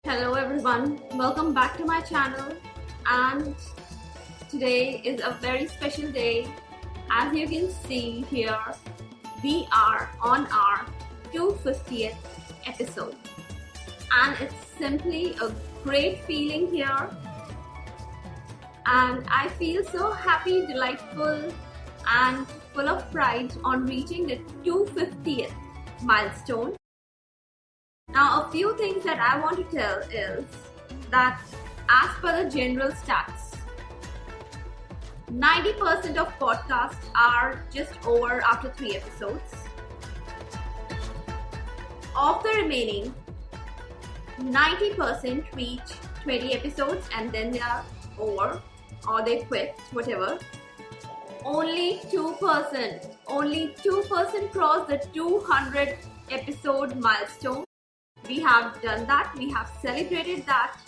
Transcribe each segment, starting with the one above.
Hello everyone, welcome back to my channel, and today is a very special day. As you can see here, we are on our 250th episode, and it's simply a great feeling here, and I feel so happy, delightful and full of pride on reaching the 250th milestone. Now, a few things that I want to tell is that as per the general stats, 90% of podcasts are just over after 3 episodes. Of the remaining, 90% reach 20 episodes and then they are over or they quit, whatever. Only 2% cross the 200 episode milestone. We have done that, we have celebrated that,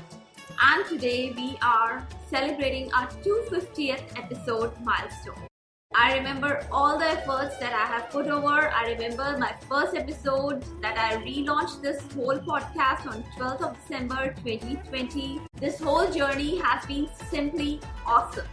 and today we are celebrating our 250th episode milestone. I remember all the efforts that I have put over. I remember my first episode that I relaunched this whole podcast on 12th of December 2020. This whole journey has been simply awesome.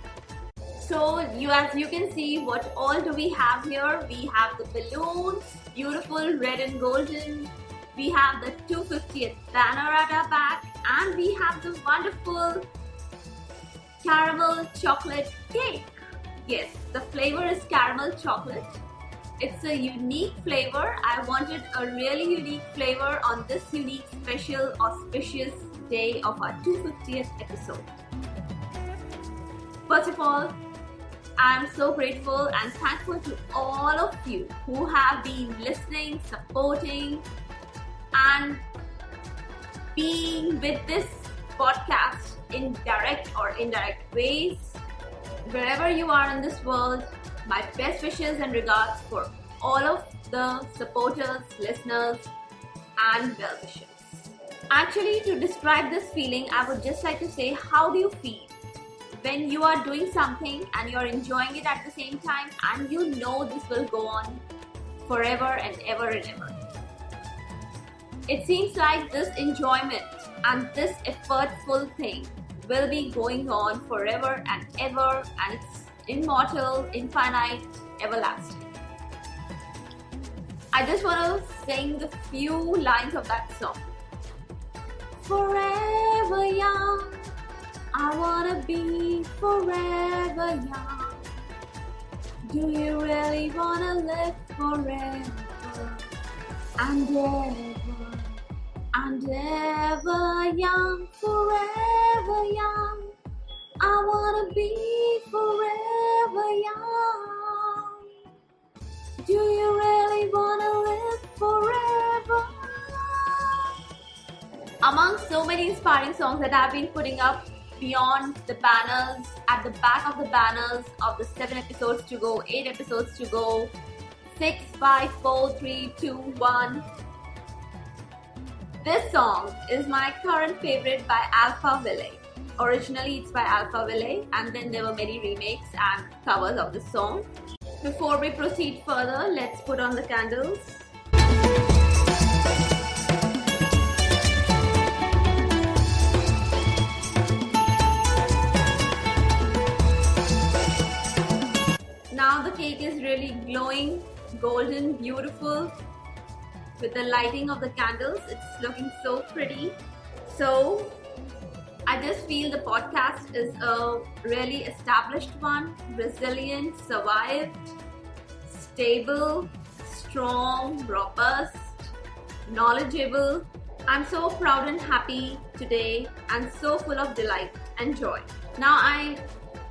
So as you can see, what all do we have here? We have the balloons, beautiful red and golden. We have the 250th banner at our back, and we have the wonderful caramel chocolate cake. Yes, the flavor is caramel chocolate. It's a unique flavor. I wanted a really unique flavor on this unique, special, auspicious day of our 250th episode. First of all, I'm so grateful and thankful to all of you who have been listening, supporting, and being with this podcast in direct or indirect ways. Wherever you are in this world, my best wishes and regards for all of the supporters, listeners, and well-wishers. Actually, to describe this feeling, I would just like to say, how do you feel when you are doing something and you're enjoying it at the same time, and you know this will go on forever and ever and ever? It seems like this enjoyment and this effortful thing will be going on forever and ever, and it's immortal, infinite, everlasting. I just want to sing a few lines of that song. Forever young, I want to be forever young. Do you really want to live forever and ever? And ever young, forever young. I wanna be forever young. Do you really wanna live forever? Among so many inspiring songs that I've been putting up beyond the banners, at the back of the banners of the 7 episodes to go, 8 episodes to go, 6, 5, 4, 3, 2, 1. This song is my current favorite by Alphaville. Originally it's by Alphaville, and then there were many remakes and covers of the song. Before we proceed further, let's put on the candles. Now the cake is really glowing, golden, beautiful. With the lighting of the candles, it's looking so pretty. So I just feel the podcast is a really established one, resilient, survived, stable, strong, robust, knowledgeable. I'm so proud and happy today and so full of delight and joy. Now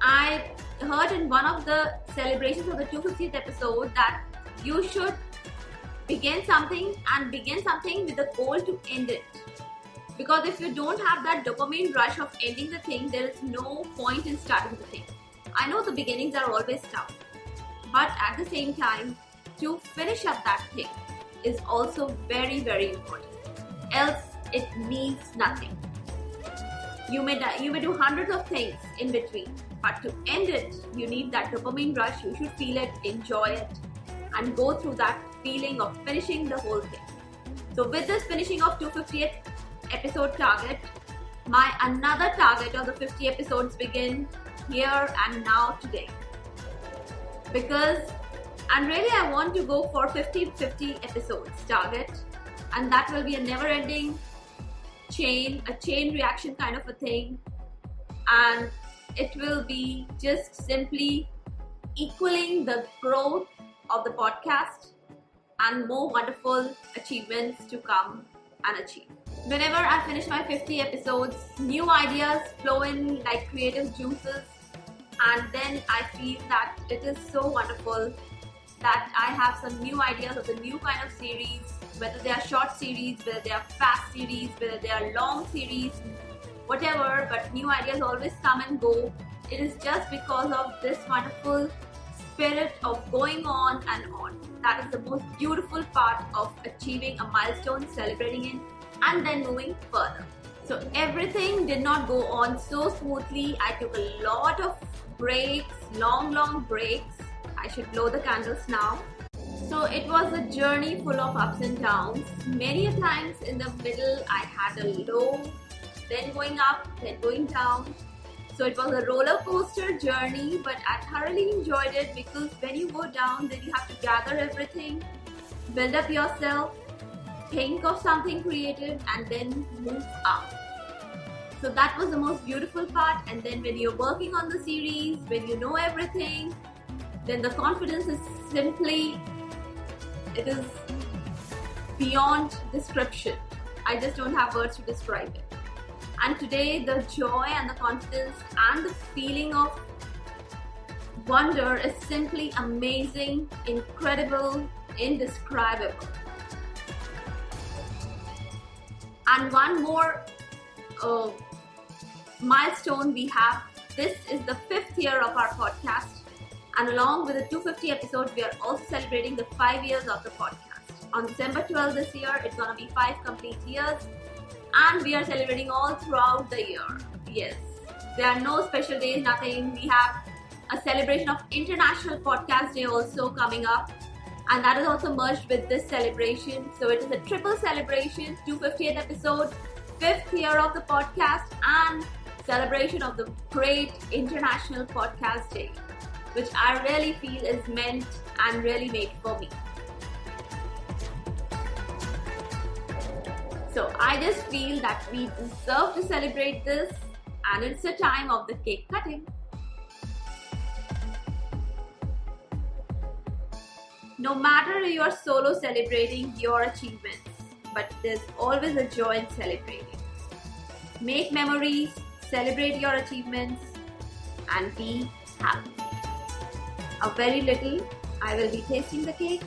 I heard in one of the celebrations of the 250th episode that you should begin something with the goal to end it. Because if you don't have that dopamine rush of ending the thing, there is no point in starting the thing. I know the beginnings are always tough, but at the same time, to finish up that thing is also very, very important. Else, it means nothing. You may do hundreds of things in between, but to end it, you need that dopamine rush. You should feel it, enjoy it, and go through that feeling of finishing the whole thing. So with this finishing of 250th episode target. My another target of the 50 episodes begin here and now today. Because I want to go for 50 episodes target, and that will be a never-ending chain reaction kind of a thing, and it will be just simply equaling the growth of the podcast and more wonderful achievements to come and achieve. Whenever I finish my 50 episodes, new ideas flow in like creative juices, and then I feel that it is so wonderful that I have some new ideas of the new kind of series, whether they are short series, whether they are fast series, whether they are long series, whatever, but new ideas always come and go. It is just because of this wonderful spirit of going on and on. That is the most beautiful part of achieving a milestone, celebrating it, and then moving further. So everything did not go on so smoothly. I took a lot of breaks, long breaks. I should blow the candles now. So it was a journey full of ups and downs. Many a times in the middle I had a low, then going up, then going down. So it was a roller coaster journey, but I thoroughly enjoyed it because when you go down, then you have to gather everything, build up yourself, think of something creative, and then move up. So that was the most beautiful part. And then when you're working on the series, when you know everything, then the confidence is simply, it is beyond description. I just don't have words to describe it. And today the joy and the confidence and the feeling of wonder is simply amazing, incredible, indescribable. And one more milestone we have. This is the 5th year of our podcast. And along with the 250 episodes, we are also celebrating the 5 years of the podcast. On December 12th this year, it's gonna be 5 complete years. And we are celebrating all throughout the year. Yes, there are no special days, nothing. We have a celebration of International Podcast Day also coming up. And that is also merged with this celebration. So it is a triple celebration, 250th episode, 5th year of the podcast, and celebration of the great International Podcast Day, which I really feel is meant and really made for me. So I just feel that we deserve to celebrate this, and it's the time of the cake cutting. No matter you are solo celebrating your achievements, but there's always a joy in celebrating. Make memories, celebrate your achievements, and be happy. A very little, I will be tasting the cake.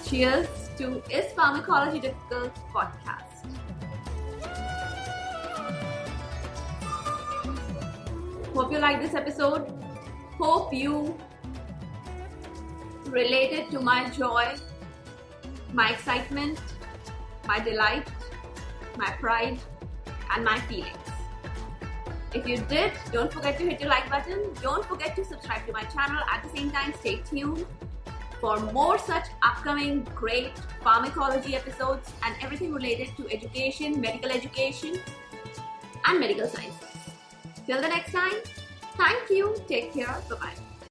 Cheers to Is Pharmacology Difficult podcast. Hope you like this episode. Hope you related to my joy, my excitement, my delight, my pride, and my feelings. If you did, don't forget to hit your like button. Don't forget to subscribe to my channel. At the same time, stay tuned for more such upcoming great pharmacology episodes and everything related to education, medical education, and medical sciences. Till the next time, thank you. Take care. Bye-bye.